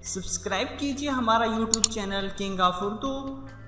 Subscribe कीजिए हमारा YouTube channel king of Urdu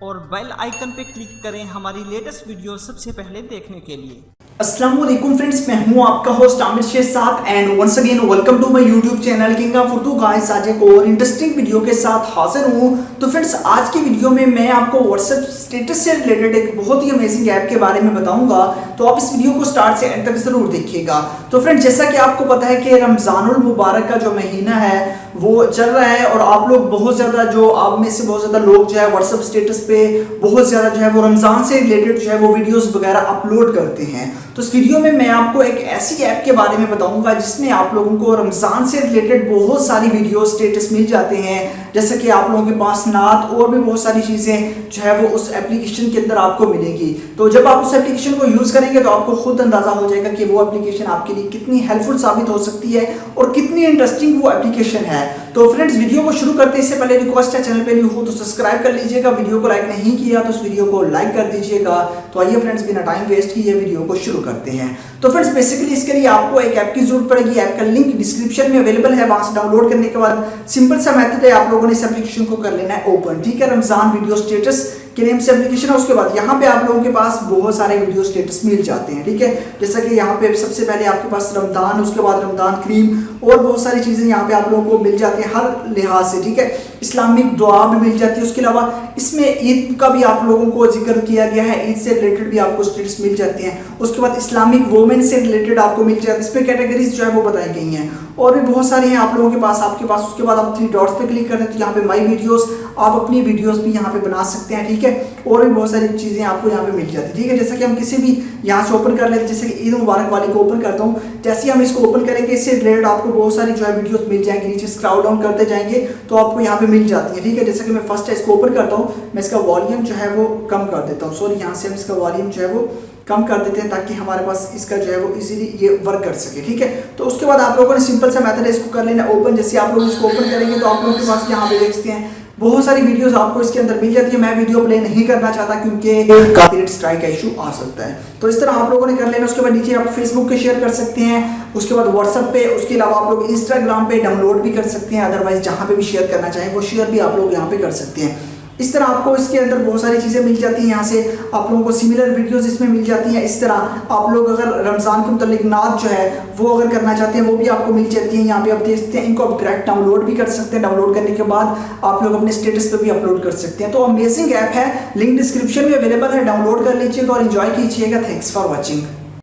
और बेल आइकन पे क्लिक करें हमारी लेटेस्ट वीडियो सबसे पहले देखने के लिए। अस्सलाम वालेकुम फ्रेंड्स, मैं हूं आपका होस्ट आमिर शेख साथ and once again welcome to my YouTube channel king of Urdu. Guys आज एक और इंटरेस्टिंग वीडियो के साथ हाजिर हूं। तो फ्रेंड्स आज की वीडियो में मैं आपको व्हाट्सएप स्टेटस से रिलेटेड एक बहुत ही अमेजिंग ऐप के बारे में बताऊंगा, तो आप इस वीडियो को स्टार्ट से एंड तक जरूर देखिएगा। तो फ्रेंड्स जैसा कि आपको पता है कि रमजानुल मुबारक का जो महीना है वो चल रहा है और आप लोग बहुत ज़्यादा आप में से बहुत ज़्यादा लोग जो है व्हाट्सएप स्टेटस पे बहुत ज़्यादा जो है वो रमज़ान से रिलेटेड जो है वो वीडियोस वगैरह अपलोड करते हैं। तो इस वीडियो में मैं आपको एक ऐसी ऐप के बारे में बताऊंगा जिसमें आप लोगों को रमज़ान से रिलेटेड बहुत सारी वीडियो स्टेटस मिल जाते हैं, जैसे कि आप लोगों के पास नात और भी बहुत सारी चीज़ें जो है वो उस एप्लीकेशन के अंदर आपको मिलेगी। तो जब आप उस एप्लीकेशन को यूज़ करेंगे तो आपको खुद अंदाज़ा हो जाएगा कि वो एप्लीकेशन आपके लिए कितनी हेल्पफुल साबित हो सकती है और कितनी इंटरेस्टिंग वो एप्लीकेशन है। तो फ्रेंड्स वीडियो को शुरू करते इससे पहले रिक्वेस्ट है, चैनल पे न्यू हो तो सब्सक्राइब कर लीजिएगा, वीडियो को लाइक नहीं किया तो उस वीडियो को लाइक कर दीजिएगा। तो आइए फ्रेंड्स बिना टाइम वेस्ट किए वीडियो को शुरू करते हैं। तो फ्रेंड्स बेसिकली इसके लिए आपको एक ऐप की जरूरत पड़ेगी। ऐप का लिंक डिस्क्रिप्शन में अवेलेबल है, वहां से डाउनलोड करने के बाद सिंपल सा मेथड है, आप लोगों ने इस एप्लीकेशन को कर लेना है ओपन। ठीक है, रमजान वीडियो स्टेटस के नेम से एप्लीकेशन है। उसके बाद यहाँ पे आप लोगों के पास बहुत सारे वीडियो स्टेटस मिल जाते हैं। ठीक है, जैसा कि यहाँ पे सबसे पहले आपके पास रमजान, उसके बाद रमजान क्रीम और बहुत सारी चीज़ें यहाँ पे आप लोगों को मिल जाती हैं हर लिहाज से। ठीक है, इस्लामिक दुआ भी मिल जाती है। उसके अलावा इसमें ईद का भी आप लोगों को जिक्र किया गया है, ईद से रिलेटेड भी आपको स्टेटस मिल जाती हैं। उसके बाद इस्लामिक वोमेन से रिलेटेड आपको मिल जाती है, इसमें कैटेगरीज जो है वो बताई गई हैं और भी बहुत सारी हैं आप लोगों के पास आपके पास। उसके बाद आप 3 डॉट्स पे क्लिक करते हैं तो यहाँ पे माई वीडियोस, आप अपनी वीडियोस भी यहाँ पे बना सकते हैं। ठीक है, और भी बहुत सारी चीज़ें आपको यहाँ पे मिल जाती है। ठीक है, जैसा कि हम किसी भी यहाँ से ओपन कर लेते हैं, जैसे कि ईद मुबारक वाले को ओपन करता हूँ, जैसे ही हम इसको ओपन करेंगे इससे रिलेटेड आपको बहुत सारी जो है वीडियोस मिल जाएंगी। नीचे स्क्रॉल डाउन करते जाएंगे तो आपको यहाँ पे मिल जाती है। ठीक है, जैसे कि मैं फर्स्ट इसको ओपन करता हूँ, मैं इसका वॉल्यूम जो है वो कम कर देता हूँ। सॉरी, यहाँ से हम इसका वॉल्यूम जो है वो कम कर देते हैं ताकि हमारे पास इसका जो है वो इजीली ये वर्क कर सके। ठीक है, तो उसके बाद आप लोगों ने सिंपल सा मेथड है, इसको कर लेना ओपन। जैसे आप लोग इसको ओपन करेंगे तो आप लोगों के पास यहाँ पे देखते हैं बहुत सारी वीडियोस आपको इसके अंदर मिल जाती है। मैं वीडियो प्ले नहीं करना चाहता क्योंकि कॉपीराइट स्ट्राइक का इशू आ सकता है। तो इस तरह आप लोगों ने कर लेना। उसके बाद नीचे आप फेसबुक पे शेयर कर सकते हैं, उसके बाद व्हाट्सएप पे, उसके अलावा आप लोग इंस्टाग्राम पे डाउनलोड भी कर सकते हैं। अदरवाइज जहाँ पे भी शेयर करना चाहें वो शेयर भी आप लोग यहाँ पे कर सकते हैं। इस तरह आपको इसके अंदर बहुत सारी चीज़ें मिल जाती हैं। यहाँ से आप लोगों को सिमिलर वीडियोस इसमें मिल जाती हैं। इस तरह आप लोग अगर रमज़ान के मुतालिक नात जो है वो अगर करना चाहते हैं वो भी आपको मिल जाती है। यहाँ पे आप देखते हैं, इनको आप डायरेक्ट डाउनलोड भी कर सकते हैं। डाउनलोड करने के बाद आप लोग अपने स्टेटस पे भी अपलोड कर सकते हैं। तो अमेजिंग ऐप है, लिंक डिस्क्रिप्शन में अवेलेबल है, डाउनलोड कर लीजिएगा और इन्जॉय कीजिएगा। Thanks for watching.